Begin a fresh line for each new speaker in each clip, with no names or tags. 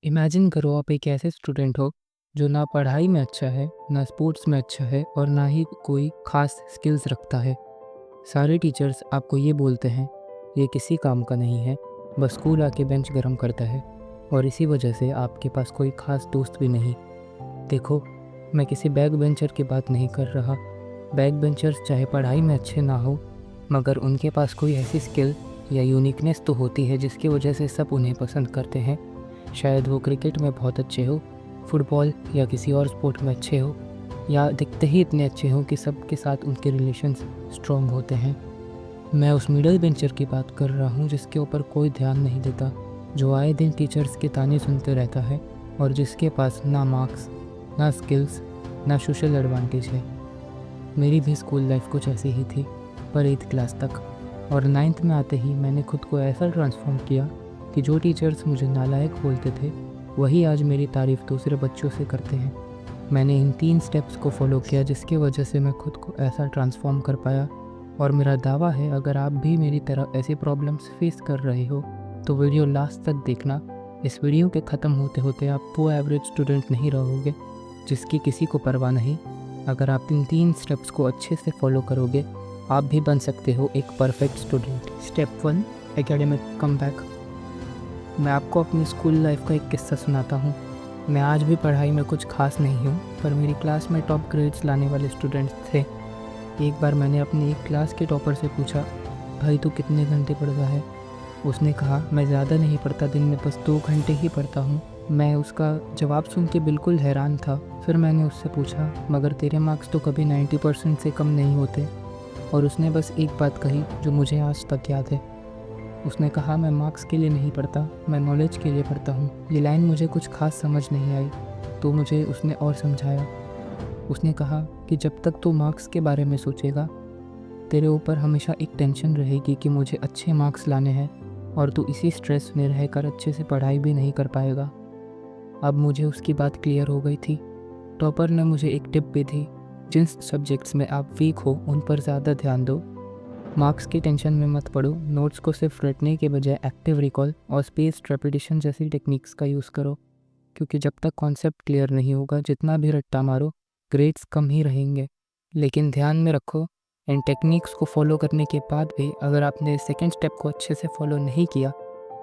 Imagine करो आप एक ऐसे स्टूडेंट हो जो ना पढ़ाई में अच्छा है, ना स्पोर्ट्स में अच्छा है और ना ही कोई खास स्किल्स रखता है। सारे टीचर्स आपको ये बोलते हैं, ये किसी काम का नहीं है, बस स्कूल आके बेंच गरम करता है। और इसी वजह से आपके पास कोई खास दोस्त भी नहीं। देखो, मैं किसी बैक बेंचर की बात नहीं कर रहा। बैक बेंचर्स चाहे पढ़ाई में अच्छे ना हो, मगर उनके पास कोई ऐसी स्किल या यूनिकनेस तो होती है जिसकी वजह से सब उन्हें पसंद करते हैं। शायद वो क्रिकेट में बहुत अच्छे हो, फुटबॉल या किसी और स्पोर्ट में अच्छे हो, या दिखते ही इतने अच्छे हों कि सबके साथ उनके रिलेशंस स्ट्रॉन्ग होते हैं। मैं उस मिडल बेंचर की बात कर रहा हूँ जिसके ऊपर कोई ध्यान नहीं देता, जो आए दिन टीचर्स के ताने सुनते रहता है और जिसके पास ना मार्क्स, ना स्किल्स, ना सोशल एडवांटेज है। मेरी भी स्कूल लाइफ कुछ ऐसी ही थी, पर 8th क्लास तक। और 9th में आते ही मैंने खुद को ऐसा ट्रांसफॉर्म किया कि जो टीचर्स मुझे नालायक बोलते थे, वही आज मेरी तारीफ़ दूसरे बच्चों से करते हैं। मैंने इन 3 स्टेप्स को फॉलो किया जिसकी वजह से मैं खुद को ऐसा ट्रांसफॉर्म कर पाया। और मेरा दावा है, अगर आप भी मेरी तरह ऐसी प्रॉब्लम्स फेस कर रहे हो तो वीडियो लास्ट तक देखना। इस वीडियो के ख़त्म होते होते आप वो एवरेज स्टूडेंट नहीं रहोगे जिसकी किसी को परवाह नहीं। अगर आप इन 3 स्टेप्स को अच्छे से फॉलो करोगे, आप भी बन सकते हो एक perfect student. Step 1, academic comeback. मैं आपको अपनी स्कूल लाइफ का एक किस्सा सुनाता हूँ। मैं आज भी पढ़ाई में कुछ खास नहीं हूँ, पर मेरी क्लास में टॉप ग्रेड्स लाने वाले स्टूडेंट्स थे। एक बार मैंने अपनी एक क्लास के टॉपर से पूछा, भाई तू कितने घंटे पढ़ता है? उसने कहा, मैं ज़्यादा नहीं पढ़ता, दिन में बस 2 घंटे ही पढ़ता हूँ। मैं उसका जवाब सुन के बिल्कुल हैरान था। फिर मैंने उससे पूछा, मगर तेरे मार्क्स तो कभी 90% से कम नहीं होते। और उसने बस एक बात कही जो मुझे आज तक याद है। उसने कहा, मैं मार्क्स के लिए नहीं पढ़ता, मैं नॉलेज के लिए पढ़ता हूँ। ये लाइन मुझे कुछ खास समझ नहीं आई, तो मुझे उसने और समझाया। उसने कहा कि जब तक तू मार्क्स के बारे में सोचेगा, तेरे ऊपर हमेशा एक टेंशन रहेगी कि मुझे अच्छे मार्क्स लाने हैं, और तू इसी स्ट्रेस में रहकर अच्छे से पढ़ाई भी नहीं कर पाएगा। अब मुझे उसकी बात क्लियर हो गई थी। टॉपर ने मुझे एक टिप भी दी, जिन सब्जेक्ट्स में आप वीक हो उन पर ज़्यादा ध्यान दो। मार्क्स की टेंशन में मत पड़ो, नोट्स को सिर्फ रटने के बजाय एक्टिव रिकॉल और स्पेस्ड रेपिटेशन जैसी टेक्निक्स का यूज़ करो। क्योंकि जब तक कॉन्सेप्ट क्लियर नहीं होगा, जितना भी रट्टा मारो, ग्रेड्स कम ही रहेंगे। लेकिन ध्यान में रखो, इन टेक्निक्स को फॉलो करने के बाद भी अगर आपने सेकेंड स्टेप को अच्छे से फॉलो नहीं किया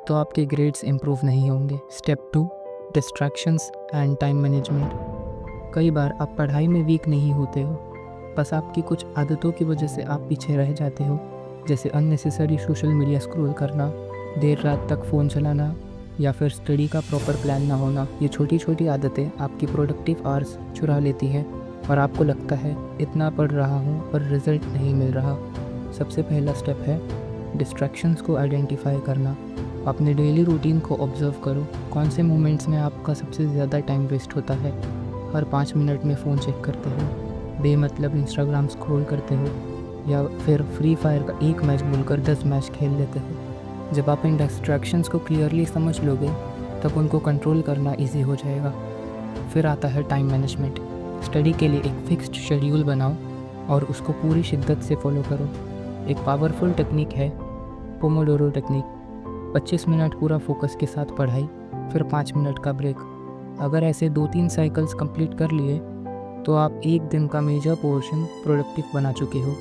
तो आपके ग्रेड्स इंप्रूव नहीं होंगे। Step 2, distractions and time management. कई बार आप पढ़ाई में वीक नहीं होते हो, बस आपकी कुछ आदतों की वजह से आप पीछे रह जाते हो, जैसे अननेसेसरी सोशल मीडिया स्क्रॉल करना, देर रात तक फ़ोन चलाना, या फिर स्टडी का प्रॉपर प्लान ना होना। ये छोटी छोटी आदतें आपकी प्रोडक्टिव आवर्स चुरा लेती हैं और आपको लगता है इतना पढ़ रहा हूँ पर रिजल्ट नहीं मिल रहा। सबसे पहला स्टेप है डिस्ट्रैक्शंस को आइडेंटिफाई करना। अपने डेली रूटीन को ऑब्जर्व करो, कौन से मोमेंट्स में आपका सबसे ज़्यादा टाइम वेस्ट होता है। हर 5 मिनट में फ़ोन चेक करते हो, बेमतलब इंस्टाग्राम स्क्रॉल करते हो, या फिर फ्री फायर का एक मैच भूलकर 10 मैच खेल लेते हो। जब आप इन डिस्ट्रैक्शंस को क्लियरली समझ लोगे, तब उनको कंट्रोल करना इजी हो जाएगा। फिर आता है टाइम मैनेजमेंट। स्टडी के लिए एक फिक्स्ड शेड्यूल बनाओ और उसको पूरी शिद्दत से फॉलो करो। एक पावरफुल टेक्निक है पोमोडोरो टेक्निक। 25 मिनट पूरा फोकस के साथ पढ़ाई, फिर 5 मिनट का ब्रेक। अगर ऐसे 2-3 साइकिल्स कंप्लीट कर लिए तो आप एक दिन का मेजर पोर्शन प्रोडक्टिव बना चुके हो।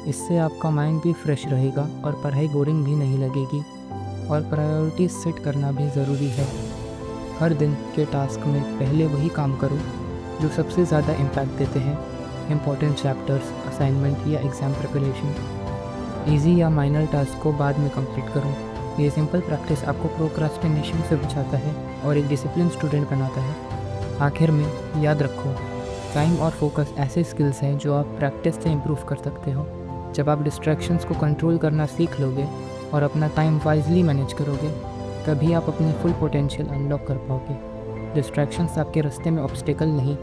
इससे आपका माइंड भी फ्रेश रहेगा और पढ़ाई बोरिंग भी नहीं लगेगी। और प्रायोरिटीज सेट करना भी ज़रूरी है। हर दिन के टास्क में पहले वही काम करो जो सबसे ज़्यादा इम्पैक्ट देते हैं। इंपॉर्टेंट चैप्टर्स, असाइनमेंट या एग्ज़ाम प्रिपरेशन। ईजी या माइनर टास्क को बाद में कंप्लीट करो। ये सिंपल प्रैक्टिस आपको प्रोक्रास्टिनेशन से बचाता है और एक डिसिप्लिन स्टूडेंट बनाता है। आखिर में याद रखो, टाइम और फोकस ऐसे स्किल्स हैं जो आप प्रैक्टिस से इम्प्रूव कर सकते हो। जब आप डिस्ट्रैक्शंस को कंट्रोल करना सीख लोगे और अपना टाइम वाइजली मैनेज करोगे, तभी आप अपनी फुल पोटेंशियल अनलॉक कर पाओगे। डिस्ट्रैक्शंस आपके रास्ते में ऑब्स्टिकल नहीं,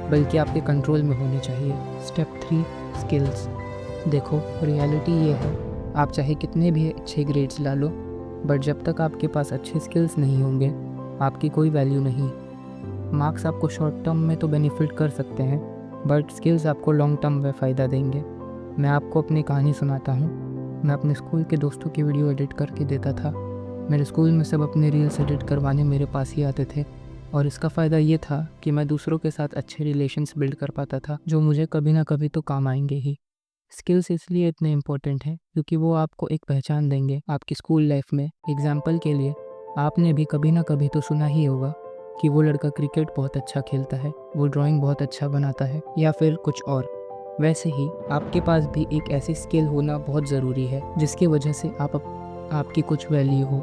बल्कि आपके कंट्रोल में होने चाहिए। Step 3, skills. देखो, रियलिटी ये है, आप चाहे कितने भी अच्छे ग्रेड्स ला लो, बट जब तक आपके पास अच्छे स्किल्स नहीं होंगे, आपकी कोई वैल्यू नहीं। मार्क्स आपको शॉर्ट टर्म में तो बेनिफिट कर सकते हैं, बट स्किल्स आपको लॉन्ग टर्म में फ़ायदा देंगे। मैं आपको अपनी कहानी सुनाता हूँ। मैं अपने स्कूल के दोस्तों की वीडियो एडिट करके देता था। मेरे स्कूल में सब अपने रील्स एडिट करवाने मेरे पास ही आते थे और इसका फ़ायदा ये था कि मैं दूसरों के साथ अच्छे रिलेशंस बिल्ड कर पाता था, जो मुझे कभी ना कभी तो काम आएंगे ही। स्किल्स इसलिए इतने इम्पोर्टेंट हैं क्योंकि वो आपको एक पहचान देंगे आपकी स्कूल लाइफ में। एग्जाम्पल के लिए, आपने भी कभी ना कभी तो सुना ही होगा कि वो लड़का क्रिकेट बहुत अच्छा खेलता है, वो ड्राइंग बहुत अच्छा बनाता है, या फिर कुछ और। वैसे ही आपके पास भी एक ऐसी स्किल होना बहुत ज़रूरी है जिसकी वजह से आपकी कुछ वैल्यू हो।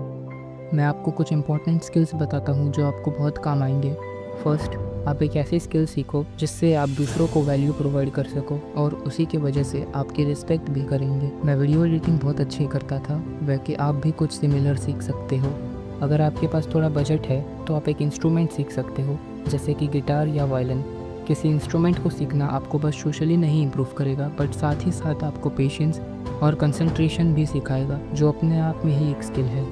मैं आपको कुछ इंपॉर्टेंट स्किल्स बताता हूँ जो आपको बहुत काम आएंगे। फर्स्ट, आप एक ऐसी स्किल सीखो जिससे आप दूसरों को वैल्यू प्रोवाइड कर सको और उसी की वजह से आपकी रिस्पेक्ट भी करेंगे। मैं वीडियो एडिटिंग बहुत अच्छी करता था, वैसे आप भी कुछ सिमिलर सीख सकते हो। अगर आपके पास थोड़ा बजट है तो आप एक इंस्ट्रूमेंट सीख सकते हो, जैसे कि गिटार या वायलिन। किसी इंस्ट्रूमेंट को सीखना आपको बस सोशली नहीं इम्प्रूव करेगा, बट साथ ही साथ आपको पेशेंस और कंसंट्रेशन भी सिखाएगा, जो अपने आप में ही एक स्किल है।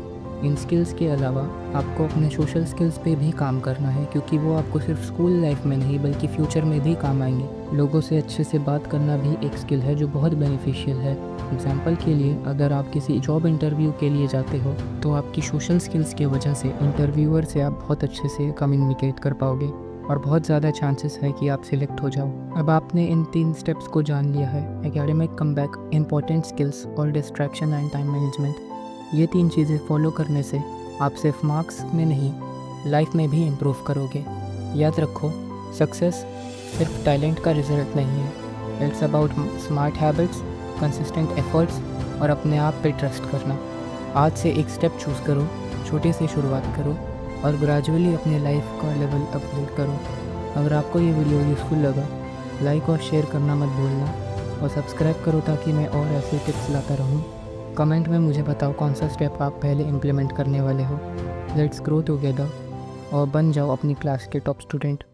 इन स्किल्स के अलावा आपको अपने सोशल स्किल्स पे भी काम करना है, क्योंकि वो आपको सिर्फ स्कूल लाइफ में नहीं बल्कि फ्यूचर में भी काम आएंगे। लोगों से अच्छे से बात करना भी एक स्किल है जो बहुत बेनिफिशियल है। एग्जाम्पल के लिए, अगर आप किसी जॉब इंटरव्यू के लिए जाते हो तो आपकी सोशल स्किल्स की वजह से इंटरव्यूअर से आप बहुत अच्छे से कम्युनिकेट कर पाओगे और बहुत ज़्यादा चांसेस है कि आप सिलेक्ट हो जाओ। अब आपने इन 3 स्टेप्स को जान लिया है, एकेडमिक कमबैक, इंपॉर्टेंट स्किल्स और डिस्ट्रैक्शन एंड टाइम मैनेजमेंट। ये 3 चीज़ें फॉलो करने से आप सिर्फ मार्क्स में नहीं, लाइफ में भी इम्प्रूव करोगे। याद रखो, सक्सेस सिर्फ टैलेंट का रिजल्ट नहीं है। It's about smart habits, consistent efforts और अपने आप पे ट्रस्ट करना। आज से एक स्टेप चूज़ करो, छोटे से शुरुआत करो और ग्रेजुअली अपने लाइफ का लेवल अपग्रेड करो। अगर आपको ये वीडियो यूज़फुल लगा, लाइक और शेयर करना मत भूलना और सब्सक्राइब करो ताकि मैं और ऐसे टिप्स लाता रहूँ। कमेंट में मुझे बताओ कौन सा स्टेप आप पहले इम्प्लीमेंट करने वाले हो। लेट्स ग्रो टुगेदर और बन जाओ अपनी क्लास के टॉप स्टूडेंट।